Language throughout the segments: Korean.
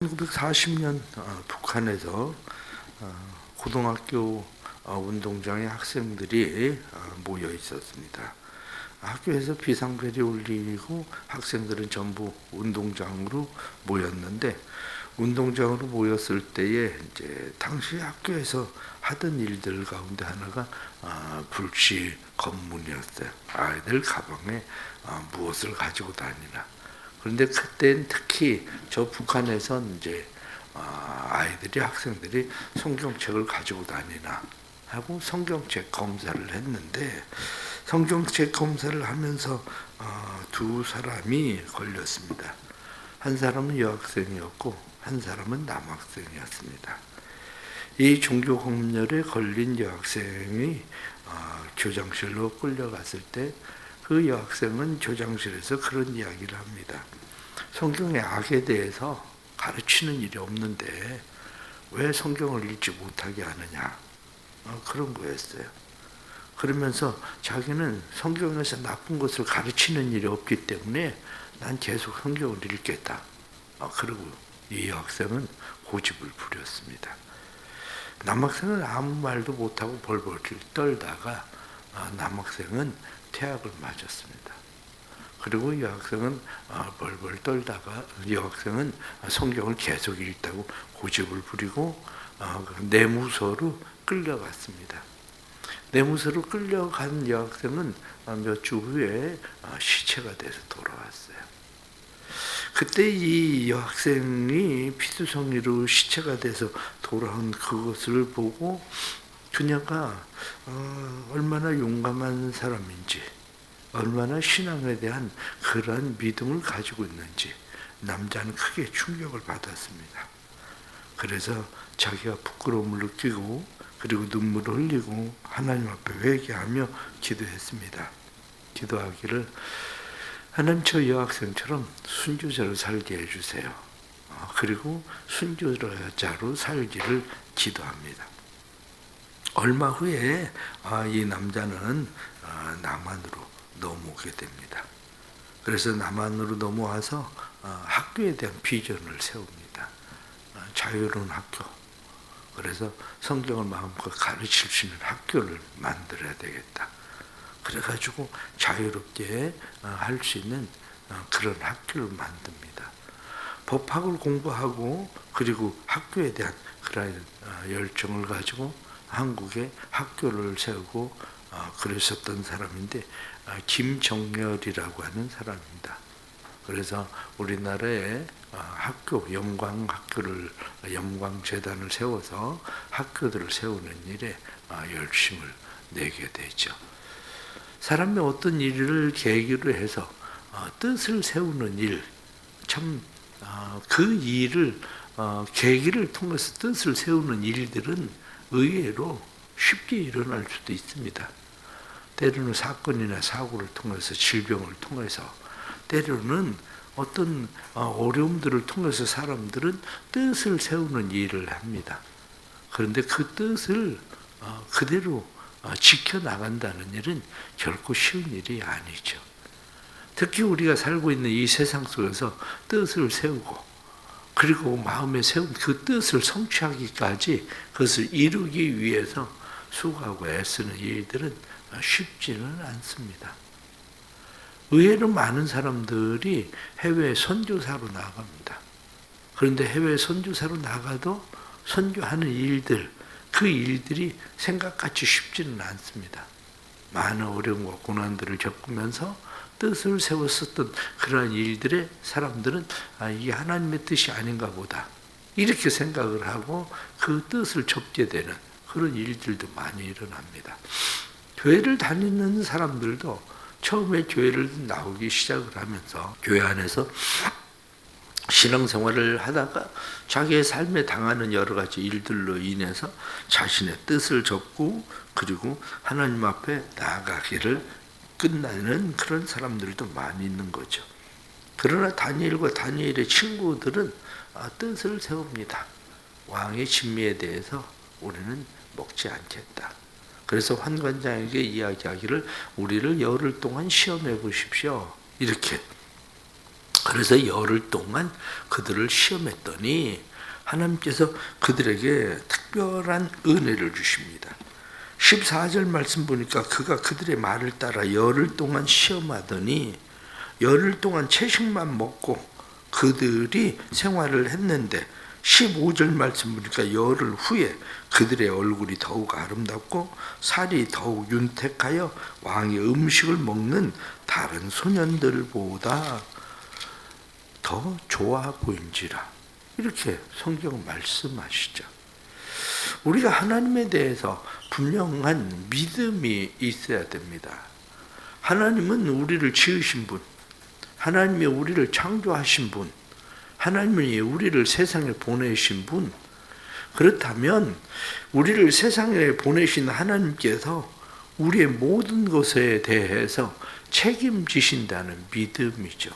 1940년 북한에서 고등학교 운동장에 학생들이 모여 있었습니다. 학교에서 비상벨이 울리고 학생들은 전부 운동장으로 모였는데, 운동장으로 모였을 때에 이제 당시 학교에서 하던 일들 가운데 하나가 불시 검문이었어요. 아이들 가방에 무엇을 가지고 다니나. 그런데 그때는 특히 저 북한에선 이제 아이들이, 학생들이 성경책을 가지고 다니나 하고 성경책 검사를 했는데, 성경책 검사를 하면서 두 사람이 걸렸습니다. 한 사람은 여학생이었고 한 사람은 남학생이었습니다. 이 종교검열에 걸린 여학생이 교장실로 끌려갔을 때 그 여학생은 교장실에서 그런 이야기를 합니다. 성경의 악에 대해서 가르치는 일이 없는데 왜 성경을 읽지 못하게 하느냐, 그런 거였어요. 그러면서 자기는 성경에서 나쁜 것을 가르치는 일이 없기 때문에 난 계속 성경을 읽겠다. 그리고 이 여학생은 고집을 부렸습니다. 남학생은 아무 말도 못하고 벌벌 떨다가 남학생은 퇴학을 맞았습니다. 그리고 여학생은 벌벌 떨다가 여학생은 성경을 계속 읽다고 고집을 부리고 내무소로 끌려갔습니다. 내무소로 끌려간 여학생은 몇 주 후에 시체가 돼서 돌아왔어요. 그때 이 여학생이 피투성이로 시체가 돼서 돌아온 그것을 보고 그녀가 얼마나 용감한 사람인지, 얼마나 신앙에 대한 그러한 믿음을 가지고 있는지 남자는 크게 충격을 받았습니다. 그래서 자기가 부끄러움을 느끼고 그리고 눈물을 흘리고 하나님 앞에 회개하며 기도했습니다. 기도하기를, 하나님, 저 여학생처럼 순교자로 살게 해주세요. 그리고 순교자로 살기를 기도합니다. 얼마 후에 이 남자는 남한으로 넘어오게 됩니다. 그래서 남한으로 넘어와서 학교에 대한 비전을 세웁니다. 자유로운 학교. 그래서 성경을 마음껏 가르칠 수 있는 학교를 만들어야 되겠다. 그래가지고 자유롭게 할 수 있는 그런 학교를 만듭니다. 법학을 공부하고 그리고 학교에 대한 그런 열정을 가지고 한국에 학교를 세우고 그랬었던 사람인데, 김정렬이라고 하는 사람입니다. 그래서 우리나라에 영광재단을 세워서 학교들을 세우는 일에 열심을 내게 되죠. 사람이 어떤 일을 계기로 해서 뜻을 세우는 일, 참 그 일을 계기를 통해서 뜻을 세우는 일들은 의외로 쉽게 일어날 수도 있습니다. 때로는 사건이나 사고를 통해서, 질병을 통해서, 때로는 어떤 어려움들을 통해서 사람들은 뜻을 세우는 일을 합니다. 그런데 그 뜻을 그대로 지켜나간다는 일은 결코 쉬운 일이 아니죠. 특히 우리가 살고 있는 이 세상 속에서 뜻을 세우고 그리고 마음에 세운 그 뜻을 성취하기까지, 그것을 이루기 위해서 수고하고 애쓰는 일들은 쉽지는 않습니다. 의외로 많은 사람들이 해외 선교사로 나갑니다. 그런데 해외 선교사로 나가도 선교하는 일들, 그 일들이 생각같이 쉽지는 않습니다. 많은 어려움과 고난들을 겪으면서 뜻을 세웠었던 그러한 일들에 사람들은 이게 하나님의 뜻이 아닌가 보다, 이렇게 생각을 하고 그 뜻을 접게 되는 그런 일들도 많이 일어납니다. 교회를 다니는 사람들도 처음에 교회를 나오기 시작을 하면서 교회 안에서 신앙생활을 하다가 자기의 삶에 당하는 여러 가지 일들로 인해서 자신의 뜻을 접고 그리고 하나님 앞에 나아가기를 끝나는 그런 사람들도 많이 있는 거죠. 그러나 다니엘과 다니엘의 친구들은 뜻을 세웁니다. 왕의 진미에 대해서 우리는 먹지 않겠다. 그래서 환관장에게 이야기하기를, 우리를 열흘 동안 시험해 보십시오. 이렇게 그래서 열흘 동안 그들을 시험했더니 하나님께서 그들에게 특별한 은혜를 주십니다. 14절 말씀 보니까 그가 그들의 말을 따라 열흘 동안 시험하더니 열흘 동안 채식만 먹고 그들이 생활을 했는데 15절 말씀 보니까 열흘 후에 그들의 얼굴이 더욱 아름답고 살이 더욱 윤택하여 왕의 음식을 먹는 다른 소년들보다 더 좋아 보인지라. 이렇게 성경은 말씀하시죠. 우리가 하나님에 대해서 분명한 믿음이 있어야 됩니다. 하나님은 우리를 지으신 분, 하나님이 우리를 창조하신 분, 하나님이 우리를 세상에 보내신 분, 그렇다면 우리를 세상에 보내신 하나님께서 우리의 모든 것에 대해서 책임지신다는 믿음이죠.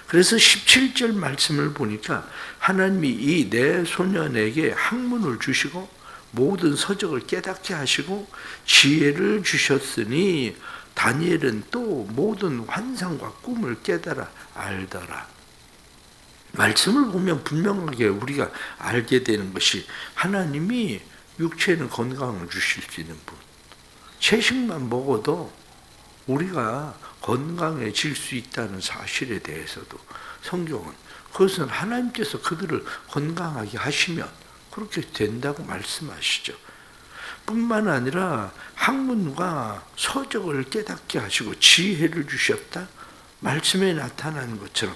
그래서 17절 말씀을 보니까 하나님이 이 네 소년에게 학문을 주시고 모든 서적을 깨닫게 하시고 지혜를 주셨으니 다니엘은 또 모든 환상과 꿈을 깨달아 알더라. 말씀을 보면 분명하게 우리가 알게 되는 것이 하나님이 육체는 건강을 주실 수 있는 분, 채식만 먹어도 우리가 건강해질 수 있다는 사실에 대해서도 성경은 그것은 하나님께서 그들을 건강하게 하시면 그렇게 된다고 말씀하시죠. 뿐만 아니라 학문과 서적을 깨닫게 하시고 지혜를 주셨다. 말씀에 나타나는 것처럼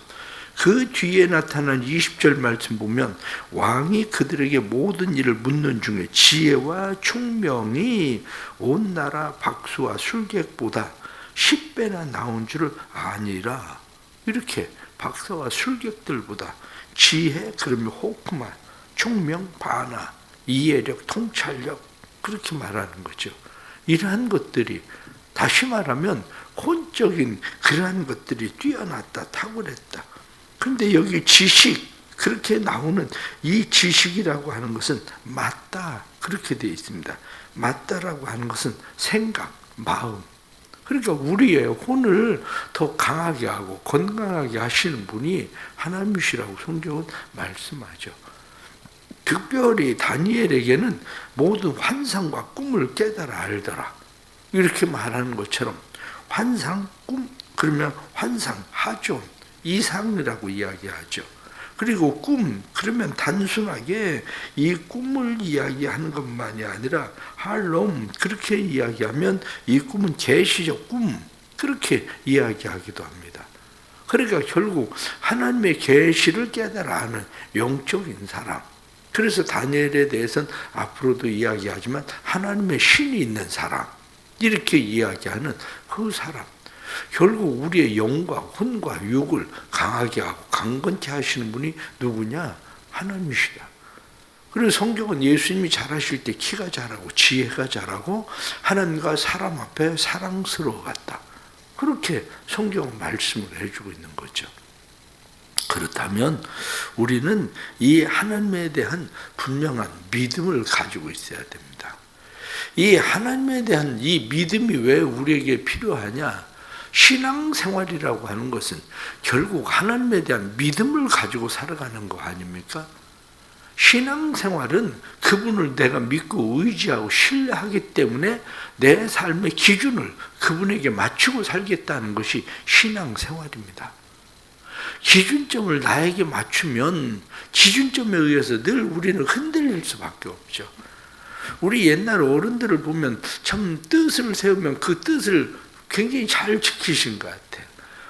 그 뒤에 나타난 20절 말씀 보면 왕이 그들에게 모든 일을 묻는 중에 지혜와 총명이 온 나라 박수와 술객보다 10배나 나온 줄을 아니라. 이렇게 박사와 술객들보다 지혜, 그러면 호크만, 총명, 바나, 이해력, 통찰력, 그렇게 말하는 거죠. 이러한 것들이 다시 말하면 혼적인 그러한 것들이 뛰어났다, 탁월했다. 그런데 여기 지식, 그렇게 나오는 이 지식이라고 하는 것은 맞다, 그렇게 되어 있습니다. 맞다라고 하는 것은 생각, 마음. 그러니까 우리의 혼을 더 강하게 하고 건강하게 하시는 분이 하나님이시라고 성경은 말씀하죠. 특별히 다니엘에게는 모든 환상과 꿈을 깨달아 알더라. 이렇게 말하는 것처럼 환상, 꿈, 그러면 환상, 하존, 이상이라고 이야기하죠. 그리고 꿈, 그러면 단순하게 이 꿈을 이야기하는 것만이 아니라 할롬, 그렇게 이야기하면 이 꿈은 계시적 꿈, 그렇게 이야기하기도 합니다. 그러니까 결국 하나님의 계시를 깨달아 아는 영적인 사람. 그래서 다니엘에 대해서는 앞으로도 이야기하지만 하나님의 신이 있는 사람, 이렇게 이야기하는 그 사람. 결국 우리의 영과 혼과 육을 강하게 하고 강건케 하시는 분이 누구냐? 하나님이시다. 그리고 성경은 예수님이 자라실 때 키가 자라고 지혜가 자라고 하나님과 사람 앞에 사랑스러워갔다. 그렇게 성경은 말씀을 해주고 있는 거죠. 그렇다면 우리는 이 하나님에 대한 분명한 믿음을 가지고 있어야 됩니다. 이 하나님에 대한 이 믿음이 왜 우리에게 필요하냐? 신앙생활이라고 하는 것은 결국 하나님에 대한 믿음을 가지고 살아가는 거 아닙니까? 신앙생활은 그분을 내가 믿고 의지하고 신뢰하기 때문에 내 삶의 기준을 그분에게 맞추고 살겠다는 것이 신앙생활입니다. 기준점을 나에게 맞추면 기준점에 의해서 늘 우리는 흔들릴 수밖에 없죠. 우리 옛날 어른들을 보면 참 뜻을 세우면 그 뜻을 굉장히 잘 지키신 것 같아요.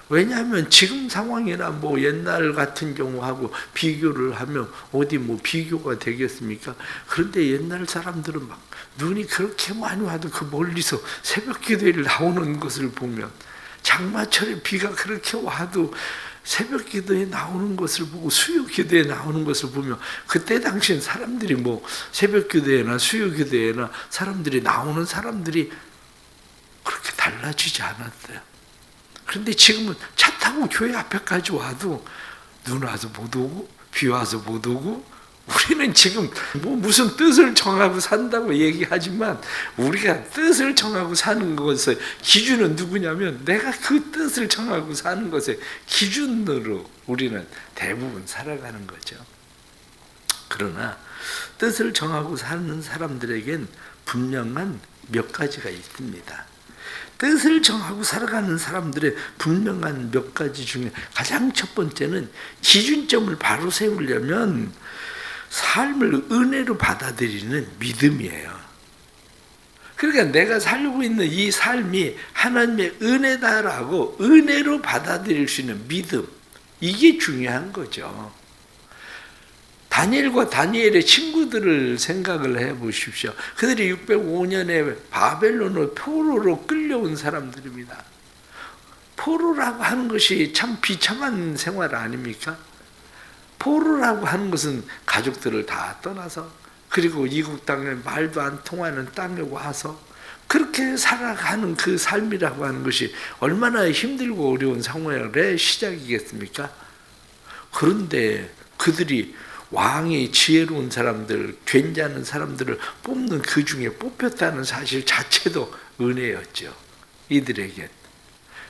왜냐하면 지금 상황이나 뭐 옛날 같은 경우하고 비교를 하면 어디 뭐 비교가 되겠습니까? 그런데 옛날 사람들은 막 눈이 그렇게 많이 와도 그 멀리서 새벽 기도회를 나오는 것을 보면 장마철에 비가 그렇게 와도 새벽 기도에 나오는 것을 보고 수요 기도에 나오는 것을 보면 그때 당시엔 사람들이 뭐 새벽 기도회나 수요 기도회나 사람들이 나오는 사람들이 그렇게 달라지지 않았어요. 그런데 지금은 차 타고 교회 앞에까지 와도 눈 와서 못 오고 비 와서 못 오고 우리는 지금 뭐 무슨 뜻을 정하고 산다고 얘기하지만 우리가 뜻을 정하고 사는 것의 기준은 누구냐면 내가 그 뜻을 정하고 사는 것의 기준으로 우리는 대부분 살아가는 거죠. 그러나 뜻을 정하고 사는 사람들에겐 분명한 몇 가지가 있습니다. 뜻을 정하고 살아가는 사람들의 분명한 몇 가지 중에 가장 첫 번째는 기준점을 바로 세우려면 삶을 은혜로 받아들이는 믿음이에요. 그러니까 내가 살고 있는 이 삶이 하나님의 은혜다라고 은혜로 받아들일 수 있는 믿음, 이게 중요한 거죠. 다니엘과 다니엘의 친구들을 생각을 해보십시오. 그들이 605년에 바벨론으로 포로로 끌려온 사람들입니다. 포로라고 하는 것이 참 비참한 생활 아닙니까? 포로라고 하는 것은 가족들을 다 떠나서 그리고 이국 땅에 말도 안 통하는 땅에 와서 그렇게 살아가는 그 삶이라고 하는 것이 얼마나 힘들고 어려운 상황의 시작이겠습니까? 그런데 그들이 왕이 지혜로운 사람들, 괜찮은 사람들을 뽑는 그 중에 뽑혔다는 사실 자체도 은혜였죠. 이들에게.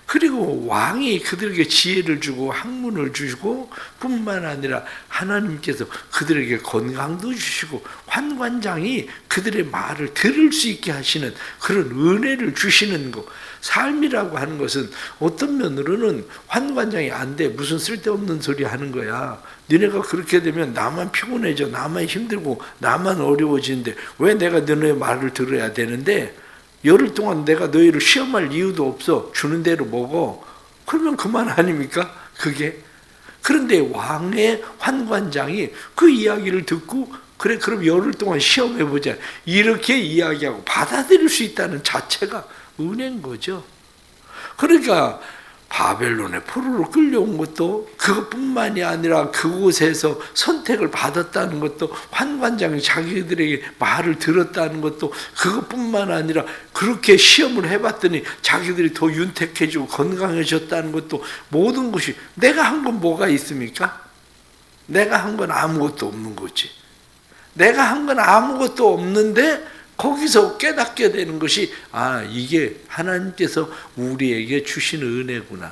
그리고 왕이 그들에게 지혜를 주고 학문을 주시고 뿐만 아니라 하나님께서 그들에게 건강도 주시고 환관장이 그들의 말을 들을 수 있게 하시는 그런 은혜를 주시는 것. 삶이라고 하는 것은 어떤 면으로는 환관장이 안 돼. 무슨 쓸데없는 소리 하는 거야. 너네가 그렇게 되면 나만 피곤해져. 나만 힘들고 나만 어려워지는데 왜 내가 너네 말을 들어야 되는데 열흘 동안 내가 너희를 시험할 이유도 없어. 주는 대로 먹어. 그러면 그만 아닙니까? 그게. 그런데 왕의 환관장이 그 이야기를 듣고 그래 그럼 열흘 동안 시험해보자. 이렇게 이야기하고 받아들일 수 있다는 자체가 은혜인 거죠. 그러니까 바벨론에 포로로 끌려온 것도 그것뿐만이 아니라 그곳에서 선택을 받았다는 것도 환관장이 자기들에게 말을 들었다는 것도 그것뿐만 아니라 그렇게 시험을 해봤더니 자기들이 더 윤택해지고 건강해졌다는 것도 모든 것이 내가 한 건 뭐가 있습니까? 내가 한 건 아무것도 없는 거지. 내가 한 건 아무것도 없는데 거기서 깨닫게 되는 것이 이게 하나님께서 우리에게 주신 은혜구나.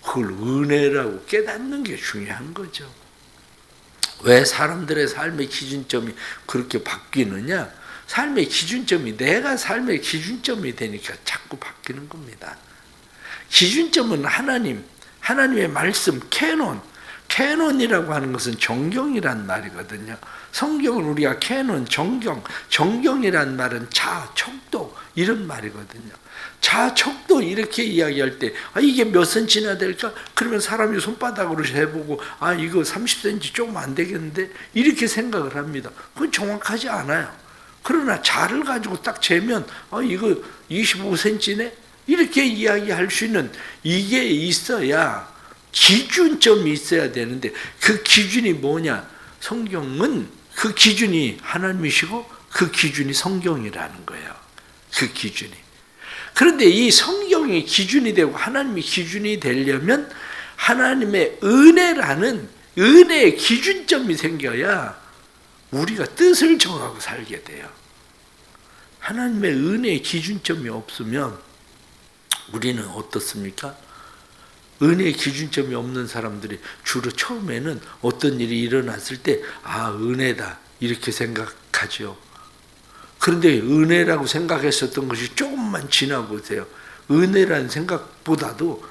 그걸 은혜라고 깨닫는 게 중요한 거죠. 왜 사람들의 삶의 기준점이 그렇게 바뀌느냐? 삶의 기준점이 내가 삶의 기준점이 되니까 자꾸 바뀌는 겁니다. 기준점은 하나님의 말씀, 캐논이라고 하는 것은 정경이란 말이거든요. 성경을 우리가 캐논, 정경이란 말은 척도 이런 말이거든요. 척도 이렇게 이야기할 때 이게 몇 센치나 될까? 그러면 사람이 손바닥으로 해보고 이거 30cm 조금 안 되겠는데 이렇게 생각을 합니다. 그건 정확하지 않아요. 그러나 자를 가지고 딱 재면 이거 25cm네? 이렇게 이야기할 수 있는 이게 있어야 기준점이 있어야 되는데 그 기준이 뭐냐? 성경은 그 기준이 하나님이시고 그 기준이 성경이라는 거예요. 그 기준이. 그런데 이 성경이 기준이 되고 하나님이 기준이 되려면 하나님의 은혜라는 은혜의 기준점이 생겨야 우리가 뜻을 정하고 살게 돼요. 하나님의 은혜의 기준점이 없으면 우리는 어떻습니까? 은혜의 기준점이 없는 사람들이 주로 처음에는 어떤 일이 일어났을 때 은혜다 이렇게 생각하죠. 그런데 은혜라고 생각했었던 것이 조금만 지나보세요. 은혜라는 생각보다도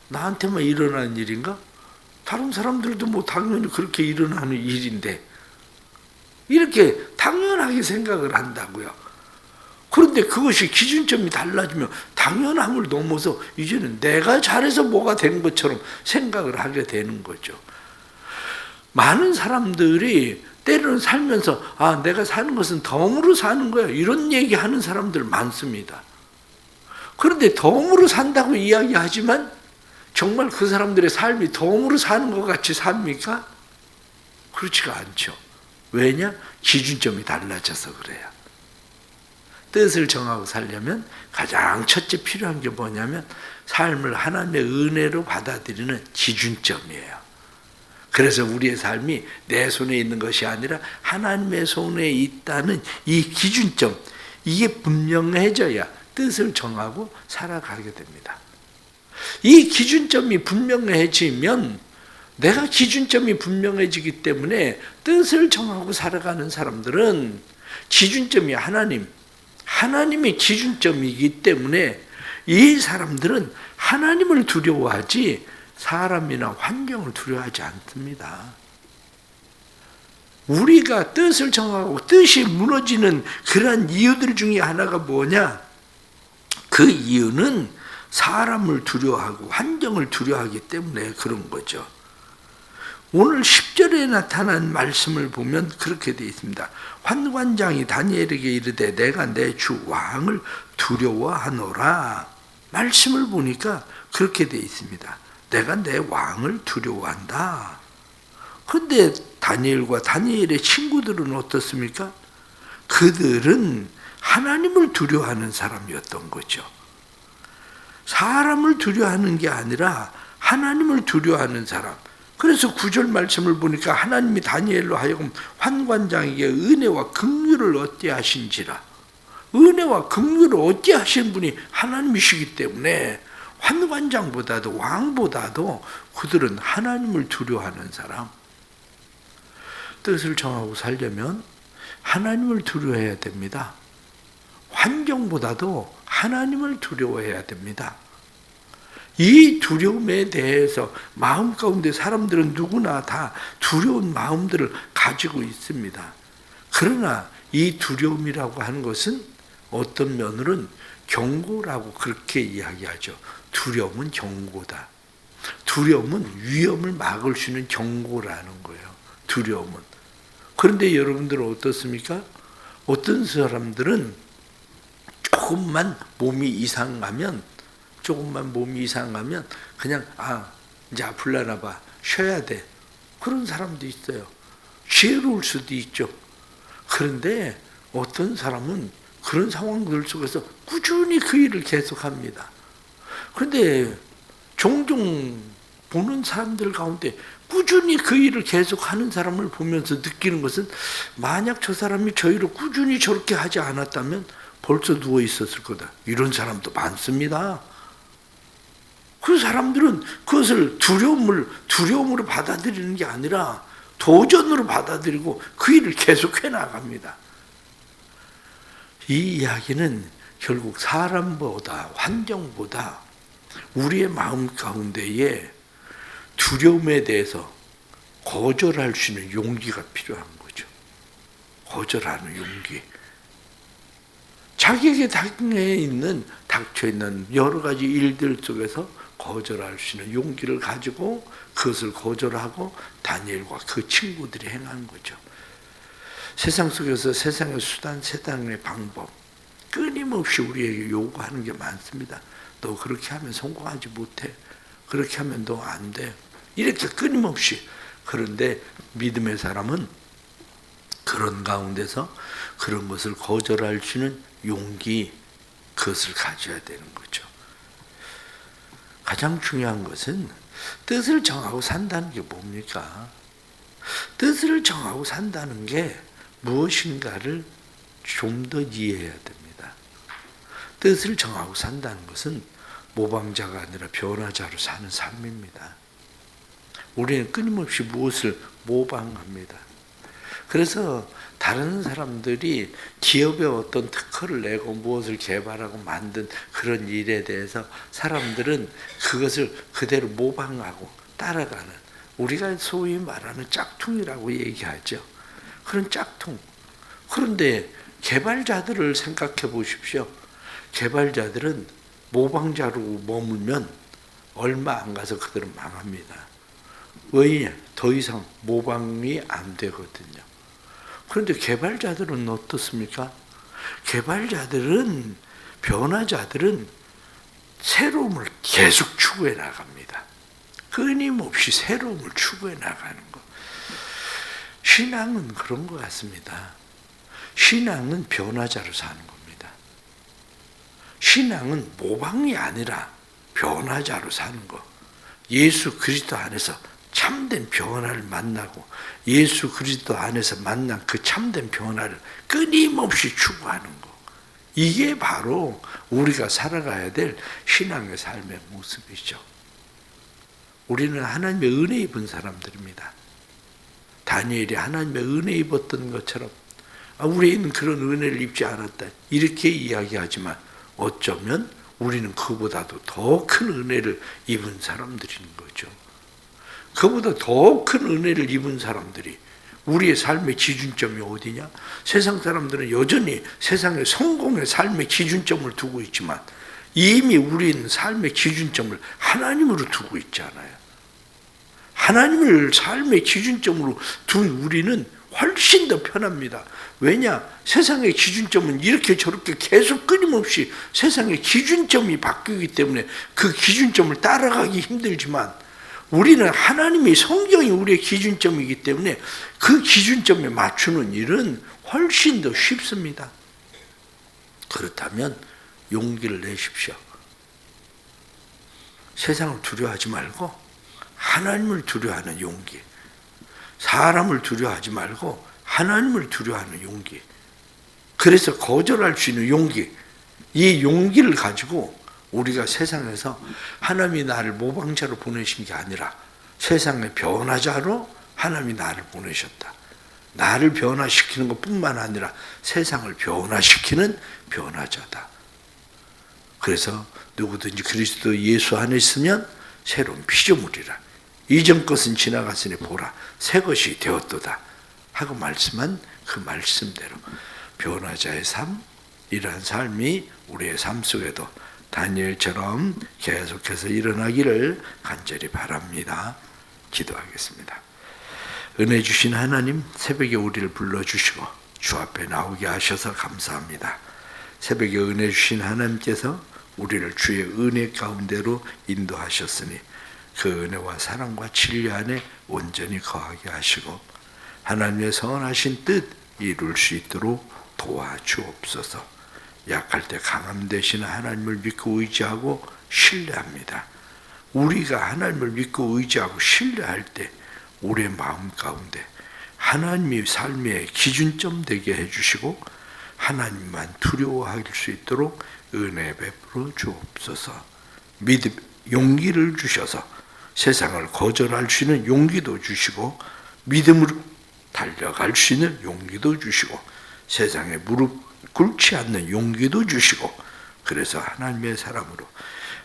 나한테만 일어나는 일인가? 다른 사람들도 뭐 당연히 그렇게 일어나는 일인데 이렇게 당연하게 생각을 한다고요. 그런데 그것이 기준점이 달라지면 당연함을 넘어서 이제는 내가 잘해서 뭐가 된 것처럼 생각을 하게 되는 거죠. 많은 사람들이 때로는 살면서 내가 사는 것은 덤으로 사는 거야 이런 얘기하는 사람들 많습니다. 그런데 덤으로 산다고 이야기하지만 정말 그 사람들의 삶이 덤으로 사는 것 같이 삽니까? 그렇지가 않죠. 왜냐? 기준점이 달라져서 그래요. 뜻을 정하고 살려면 가장 첫째 필요한 게 뭐냐면 삶을 하나님의 은혜로 받아들이는 기준점이에요. 그래서 우리의 삶이 내 손에 있는 것이 아니라 하나님의 손에 있다는 이 기준점, 이게 분명해져야 뜻을 정하고 살아가게 됩니다. 이 기준점이 분명해지면, 내가 기준점이 분명해지기 때문에 뜻을 정하고 살아가는 사람들은 기준점이 하나님의 기준점이기 때문에 이 사람들은 하나님을 두려워하지 사람이나 환경을 두려워하지 않습니다. 우리가 뜻을 정하고 뜻이 무너지는 그러한 이유들 중에 하나가 뭐냐? 그 이유는 사람을 두려워하고 환경을 두려워하기 때문에 그런 거죠. 오늘 10절에 나타난 말씀을 보면 그렇게 되어 있습니다. 환관장이 다니엘에게 이르되 내가 내 주 왕을 두려워하노라. 말씀을 보니까 그렇게 되어 있습니다. 내가 내 왕을 두려워한다. 그런데 다니엘의 친구들은 어떻습니까? 그들은 하나님을 두려워하는 사람이었던 거죠. 사람을 두려워하는 게 아니라 하나님을 두려워하는 사람. 그래서 9절 말씀을 보니까 하나님이 다니엘로 하여금 환관장에게 은혜와 긍휼을 얻게 하신지라. 은혜와 긍휼을 얻게 하신 분이 하나님이시기 때문에 환관장보다도 왕보다도 그들은 하나님을 두려워하는 사람. 뜻을 정하고 살려면 하나님을 두려워해야 됩니다. 환경보다도 하나님을 두려워해야 됩니다. 이 두려움에 대해서 마음 가운데 사람들은 누구나 다 두려운 마음들을 가지고 있습니다. 그러나 이 두려움이라고 하는 것은 어떤 면으로는 경고라고 그렇게 이야기하죠. 두려움은 경고다. 두려움은 위험을 막을 수 있는 경고라는 거예요. 두려움은. 그런데 여러분들은 어떻습니까? 어떤 사람들은 조금만 몸이 이상하면 그냥 이제 아플라나 봐, 쉬어야 돼. 그런 사람도 있어요. 지혜로울 수도 있죠. 그런데 어떤 사람은 그런 상황들 속에서 꾸준히 그 일을 계속합니다. 그런데 종종 보는 사람들 가운데 꾸준히 그 일을 계속하는 사람을 보면서 느끼는 것은, 만약 저 사람이 저 일을 꾸준히 저렇게 하지 않았다면 벌써 누워 있었을 거다. 이런 사람도 많습니다. 그 사람들은 그것을 두려움으로 받아들이는 게 아니라 도전으로 받아들이고 그 일을 계속해 나갑니다. 이 이야기는 결국 사람보다 환경보다 우리의 마음 가운데에 두려움에 대해서 거절할 수 있는 용기가 필요한 거죠. 거절하는 용기. 자기에게 닥쳐 있는 여러 가지 일들 속에서 거절할 수 있는 용기를 가지고 그것을 거절하고 다니엘과 그 친구들이 행한 거죠. 세상 속에서 세상의 수단, 세상의 방법 끊임없이 우리에게 요구하는 게 많습니다. 너 그렇게 하면 성공하지 못해. 그렇게 하면 너 안 돼. 이렇게 끊임없이. 그런데 믿음의 사람은 그런 가운데서 그런 것을 거절할 수 있는 용기, 그것을 가져야 되는 거죠. 가장 중요한 것은 뜻을 정하고 산다는 게 뭡니까? 뜻을 정하고 산다는 게 무엇인가를 좀 더 이해해야 됩니다. 뜻을 정하고 산다는 것은 모방자가 아니라 변화자로 사는 삶입니다. 우리는 끊임없이 무엇을 모방합니다. 그래서 다른 사람들이 기업에 어떤 특허를 내고 무엇을 개발하고 만든 그런 일에 대해서 사람들은 그것을 그대로 모방하고 따라가는, 우리가 소위 말하는 짝퉁이라고 얘기하죠. 그런 짝퉁. 그런데 개발자들을 생각해 보십시오. 개발자들은 모방자로 머물면 얼마 안 가서 그들은 망합니다. 왜냐? 더 이상 모방이 안 되거든요. 그런데 개발자들은 어떻습니까? 개발자들은, 변화자들은 새로움을 계속 추구해 나갑니다. 끊임없이 새로움을 추구해 나가는 것. 신앙은 그런 것 같습니다. 신앙은 변화자로 사는 겁니다. 신앙은 모방이 아니라 변화자로 사는 것. 예수 그리스도 안에서 참된 변화를 만나고 예수 그리스도 안에서 만난 그 참된 변화를 끊임없이 추구하는 거. 이게 바로 우리가 살아가야 될 신앙의 삶의 모습이죠. 우리는 하나님의 은혜 입은 사람들입니다. 다니엘이 하나님의 은혜 입었던 것처럼 우리는 그런 은혜를 입지 않았다 이렇게 이야기하지만 어쩌면 우리는 그보다도 더 큰 은혜를 입은 사람들인 거죠. 그보다 더 큰 은혜를 입은 사람들이 우리의 삶의 기준점이 어디냐? 세상 사람들은 여전히 세상의 성공의 삶의 기준점을 두고 있지만 이미 우리는 삶의 기준점을 하나님으로 두고 있잖아요. 하나님을 삶의 기준점으로 둔 우리는 훨씬 더 편합니다. 왜냐? 세상의 기준점은 이렇게 저렇게 계속 끊임없이 세상의 기준점이 바뀌기 때문에 그 기준점을 따라가기 힘들지만 우리는 하나님의 성경이 우리의 기준점이기 때문에 그 기준점에 맞추는 일은 훨씬 더 쉽습니다. 그렇다면 용기를 내십시오. 세상을 두려워하지 말고 하나님을 두려워하는 용기, 사람을 두려워하지 말고 하나님을 두려워하는 용기, 그래서 거절할 수 있는 용기, 이 용기를 가지고 우리가 세상에서 하나님이 나를 모방자로 보내신 게 아니라 세상의 변화자로 하나님이 나를 보내셨다. 나를 변화시키는 것뿐만 아니라 세상을 변화시키는 변화자다. 그래서 누구든지 그리스도 예수 안에 있으면 새로운 피조물이라. 이전 것은 지나갔으니 보라 새 것이 되었도다 하고 말씀한 그 말씀대로 변화자의 삶, 이러한 삶이 우리의 삶 속에도 다니엘처럼 계속해서 일어나기를 간절히 바랍니다. 기도하겠습니다. 은혜 주신 하나님, 새벽에 우리를 불러주시고 주 앞에 나오게 하셔서 감사합니다. 새벽에 은혜 주신 하나님께서 우리를 주의 은혜 가운데로 인도하셨으니 그 은혜와 사랑과 진리 안에 온전히 거하게 하시고 하나님의 선하신 뜻 이룰 수 있도록 도와주옵소서. 약할 때 강함 되시는 하나님을 믿고 의지하고 신뢰합니다. 우리가 하나님을 믿고 의지하고 신뢰할 때 우리의 마음 가운데 하나님이 삶의 기준점 되게 해주시고 하나님만 두려워할 수 있도록 은혜 베풀어 주옵소서. 믿음, 용기를 주셔서 세상을 거절할 수 있는 용기도 주시고 믿음으로 달려갈 수 있는 용기도 주시고 세상에 무릎 꿇지 않는 용기도 주시고 그래서 하나님의 사람으로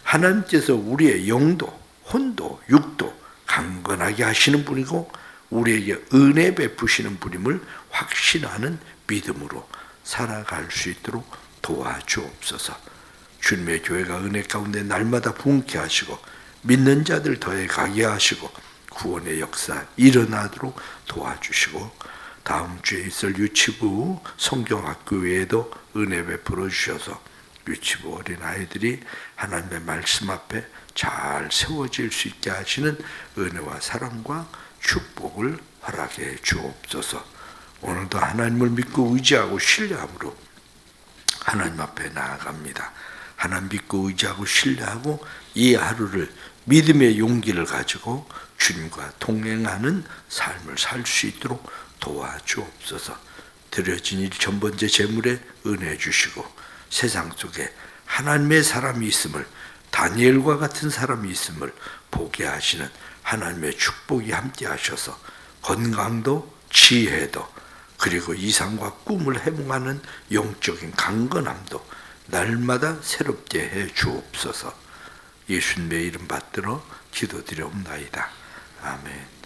하나님께서 우리의 영도, 혼도, 육도 강건하게 하시는 분이고 우리에게 은혜 베푸시는 분임을 확신하는 믿음으로 살아갈 수 있도록 도와주옵소서. 주님의 교회가 은혜 가운데 날마다 부흥케 하시고 믿는 자들 더해 가게 하시고 구원의 역사 일어나도록 도와주시고 다음 주에 있을 유치부 성경학교 외에도 은혜 베풀어 주셔서 유치부 어린아이들이 하나님의 말씀 앞에 잘 세워질 수 있게 하시는 은혜와 사랑과 축복을 허락해 주옵소서. 오늘도 하나님을 믿고 의지하고 신뢰함으로 하나님 앞에 나아갑니다. 하나님 믿고 의지하고 신뢰하고 이 하루를 믿음의 용기를 가지고 주님과 동행하는 삶을 살 수 있도록 도와주옵소서. 드려진 일 전번제 제물에 은혜 주시고 세상 속에 하나님의 사람이 있음을, 다니엘과 같은 사람이 있음을 보게 하시는 하나님의 축복이 함께 하셔서 건강도 지혜도 그리고 이상과 꿈을 해몽하는 영적인 강건함도 날마다 새롭게 해 주옵소서. 예수님의 이름 받들어 기도드려옵나이다. 아멘.